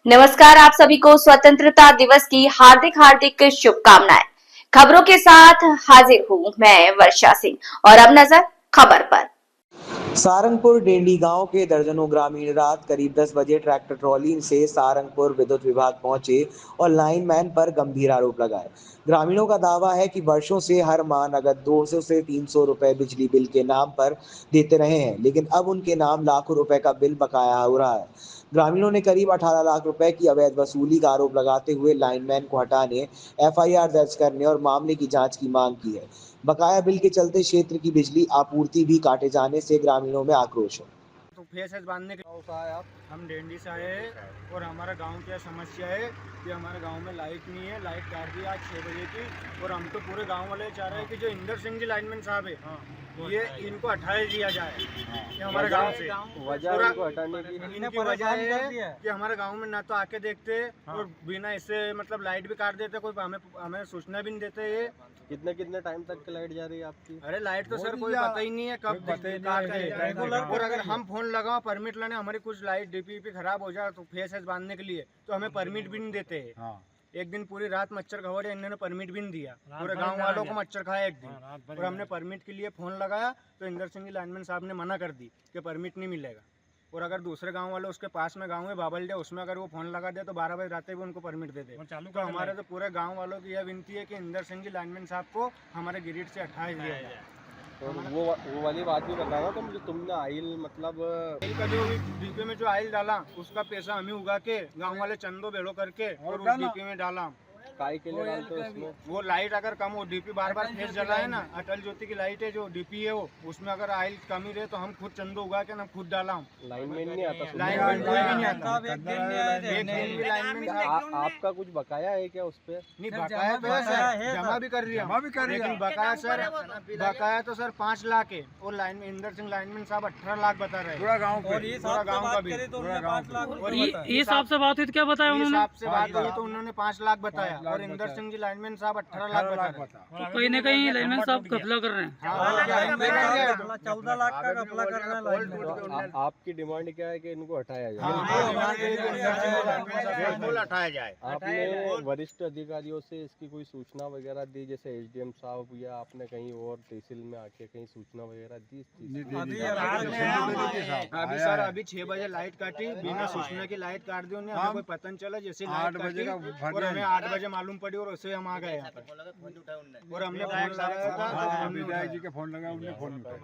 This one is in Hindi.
नमस्कार, आप सभी को स्वतंत्रता दिवस की हार्दिक हार्दिक शुभकामनाएं। खबरों के साथ हाजिर हूं मैं वर्षा सिंह और अब नजर खबर पर। सारंगपुर डेंडी गांव के दर्जनों ग्रामीण रात करीब 10 बजे ट्रैक्टर ट्रॉली से सारंगपुर विद्युत विभाग पहुंचे और लाइनमैन पर गंभीर आरोप लगाए। ग्रामीणों का दावा है कि वर्षों से हर माह नगद 200 से 300 रुपए बिजली बिल के नाम पर देते रहे हैं, लेकिन अब उनके नाम लाखों रुपए का बिल बकाया हो रहा है। ग्रामीणों ने करीब 18 लाख रुपए की अवैध वसूली का आरोप लगाते हुए लाइनमैन को हटाने, एफआईआर दर्ज करने और मामले की जांच की मांग की है। बकाया बिल के चलते क्षेत्र की बिजली आपूर्ति भी काटे जाने से ग्रामीणों में आक्रोश है। तो फेस बांधने के आप हम डेंडी से आए हैं और हमारा गांव की समस्या है कि हमारे गांव में लाइट नहीं है। लाइट काट दी आज 6 बजे की और हम तो पूरे गांव वाले चाह रहे हैं कि जो इंदर सिंह जी लाइनमैन साहब है ये इनको हटा दिया जाए कि हमारे गांव से वजह इनको हटाने की इनकी वजह है कि हमारे गांव में ना तो आके देखते और बिना इससे मतलब लाइट भी काट देते, कोई हमें सूचना भी नहीं देते। ये कितने टाइम तक की लाइट जा रही है आपकी? अरे लाइट तो सर कोई पता ही नहीं है कब काट है। और अगर हम फोन लगाओ परमिट लाने, हमारी कुछ लाइट डीपी खराब हो जाए तो फेस बांधने के लिए तो हमें परमिट भी नहीं देते है। एक दिन पूरी रात मच्छर खबर है, इन्होंने परमिट भी नहीं दिया, पूरे गांव वालों को मच्छर खाया एक दिन। और हमने परमिट के लिए फोन लगाया तो इंदर सिंह लाइनमैन साहब ने मना कर दी कि परमिट नहीं मिलेगा। और अगर दूसरे गांव वाले उसके पास में गांव है बाबलडे, उसमें अगर वो फोन लगा दे तो 12 बजे रात भी उनको परमिट दे दे। तो हमारे तो पूरे गांव वालों की यह विनती है कि इंदर सिंह लाइनमैन साहब को हमारे ग्रिड से हटा दिया जाए। और वो वाली बात भी बताना तो मुझे, तुमने आइल मतलब का जो डीपी में जो आइल डाला उसका पैसा हमें उगा के गांव वाले चंदो बेड़ो करके और उस डीपी में डाला। काय के लिए डालते हो उसमें? वो लाइट अगर कम हो, डीपी बार फेस जला है ना, अटल ज्योति की लाइट है जो डीपी है वो, उसमें अगर आयल कमी रहे तो हम खुद चंदो उगा के ना खुद डाला। लाइनमैन नहीं आता? लाइनमैन कोई भी नहीं आता। एक दिन भी लाइनमैन आपका कुछ बकाया है क्या उस पे? नहीं, बकाया तो है सर, जमा भी कर लिया, लेकिन बकाया सर बकाया तो सर 5 लाख है और लाइन इंदर सिंह लाइनमैन साहब 18 लाख बता रहे हैं पूरा गाँव का भी। ये साहब से बात हुई तो क्या बताया उन्होंने? साहब से बात हुई तो उन्होंने 5 लाख बताया और इंदर सिंह जी लाइनमैन साहब 18 लाख बता रहे हैं। तो कहीं ना कहीं लाइनमैन साहब घपला कर रहे हैं। 14 लाख का घपला कर रहे हैं। आपकी डिमांड क्या है कि इनको हटाया जाए? हटाया जाए। आपने वरिष्ठ अधिकारियों से इसकी कोई सूचना वगैरह दी, जैसे एसडीएम साहब, या आपने कहीं और तहसील में आके कहीं सूचना वगैरह दी? अभी सर अभी 6 बजे लाइट काटी, बिना सूचना की लाइट काट दी उन्हें, हमें कोई पता नहीं चला। जैसे 8 बजे और हमें 8 बजे मालूम पड़ी और उससे हम आ गए यहाँ पर और हमने फोन लगाया था। विधायक जी के फोन लगा, उन्होंने फोन उठाया।